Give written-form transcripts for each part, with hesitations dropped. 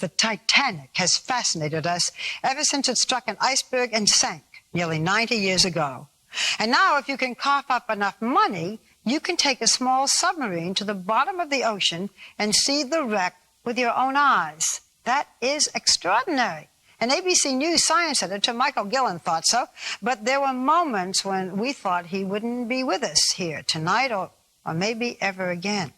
The Titanic has fascinated us ever since it struck an iceberg and sank nearly 90 years ago. And now, if you can cough up enough money, you can take a small submarine to the bottom of the ocean and see the wreck with your own eyes. That is extraordinary. And ABC News science editor Michael Guillén thought so, but there were moments when we thought he wouldn't be with us here tonight or maybe ever again.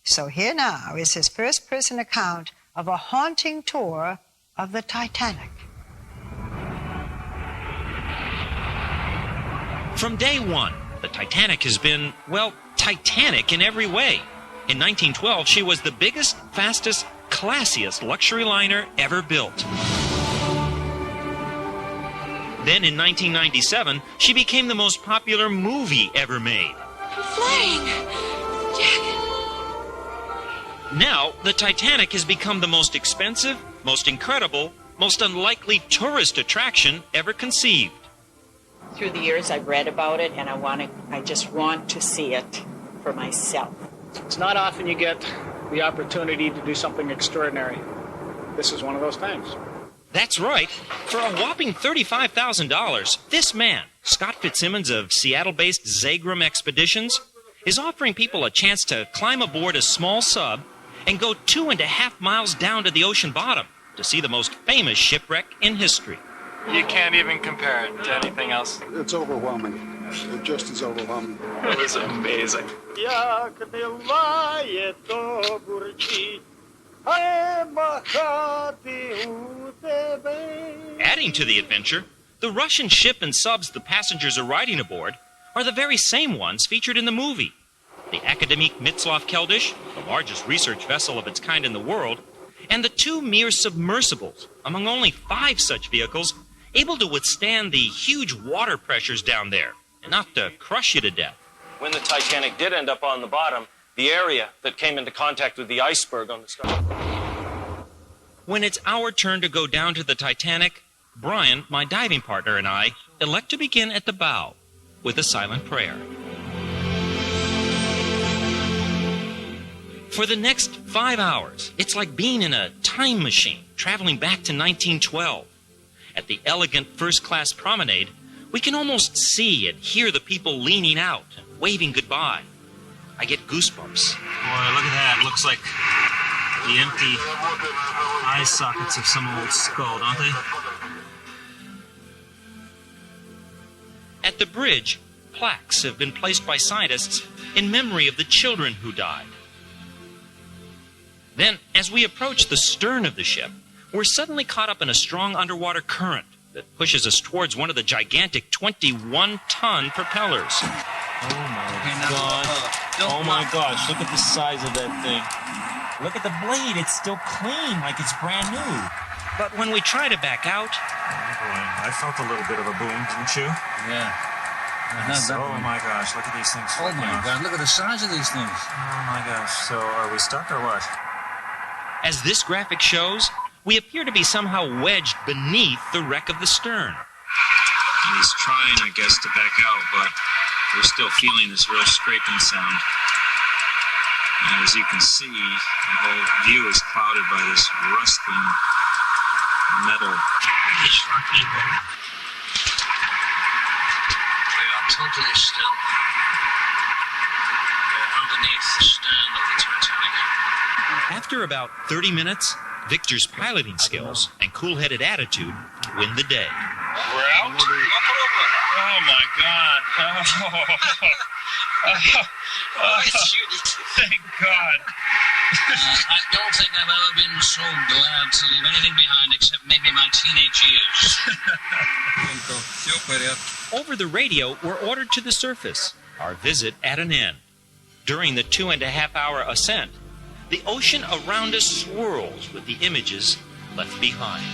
So here now is his first-person account of a haunting tour of the Titanic. From day one, the Titanic has been, well, Titanic in every way. In 1912, she was the biggest, fastest, classiest luxury liner ever built. Then in 1997, she became the most popular movie ever made. I'm flying! Jack! Now, the Titanic has become the most expensive, most incredible, most unlikely tourist attraction ever conceived. Through the years, I've read about it, and I just want to see it for myself. It's not often you get the opportunity to do something extraordinary. This is one of those times. That's right. For a whopping $35,000, this man, Scott Fitzsimmons of Seattle-based Zagram Expeditions, is offering people a chance to climb aboard a small sub and go 2.5 miles down to the ocean bottom to see the most famous shipwreck in history. You can't even compare it to anything else. It's overwhelming. It just is overwhelming. It was amazing. Adding to the adventure, the Russian ship and subs the passengers are riding aboard are the very same ones featured in the movie. The Akademik Mitzlov Keldysh, the largest research vessel of its kind in the world, and the 2 Mir submersibles, among only 5 such vehicles, able to withstand the huge water pressures down there, enough to crush you to death. When the Titanic did end up on the bottom, the area that came into contact with the iceberg on the sky. When it's our turn to go down to the Titanic, Brian, my diving partner, and I elect to begin at the bow with a silent prayer. For the next 5 hours, it's like being in a time machine, traveling back to 1912. At the elegant first-class promenade, we can almost see and hear the people leaning out and waving goodbye. I get goosebumps. Boy, look at that. Looks like the empty eye sockets of some old skull, don't they? At the bridge, plaques have been placed by scientists in memory of the children who died. Then, as we approach the stern of the ship, we're suddenly caught up in a strong underwater current that pushes us towards one of the gigantic 21-ton propellers. Oh my God. Oh my gosh, look at the size of that thing. Look at the blade, it's still clean, like it's brand new. But when we try to back out... Oh boy, I felt a little bit of a boom, didn't you? Yeah. Oh my gosh, look at these things. Oh my God, look at the size of these things. Oh my gosh, so are we stuck or what? As this graphic shows, we appear to be somehow wedged beneath the wreck of the stern. He's trying, I guess, to back out, but we're still feeling this real scraping sound. And as you can see, the whole view is clouded by this rustling metal. We are totally still. We're underneath the stern of the Titanic. After about 30 minutes, Victor's piloting skills and cool-headed attitude win the day. We're out? Oh, my God. Thank God. I don't think I've ever been so glad to leave anything behind except maybe my teenage years. Over the radio, we're ordered to the surface, our visit at an end. During the 2.5-hour ascent, the ocean around us swirls with the images left behind.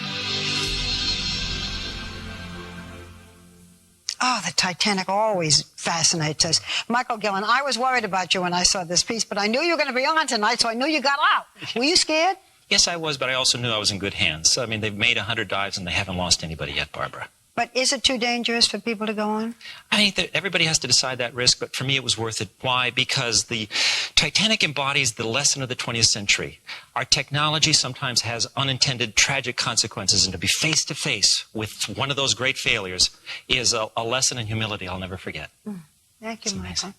Oh, the Titanic always fascinates us. Michael Guillén, I was worried about you when I saw this piece, but I knew you were going to be on tonight, so I knew you got out. Were you scared? Yes, I was, but I also knew I was in good hands. I mean, they've made 100 dives, and they haven't lost anybody yet, Barbara. But is it too dangerous for people to go on? I think that everybody has to decide that risk, but for me it was worth it. Why? Because the Titanic embodies the lesson of the 20th century. Our technology sometimes has unintended tragic consequences, and to be face to face with one of those great failures is a lesson in humility I'll never forget. Thank you, Michael.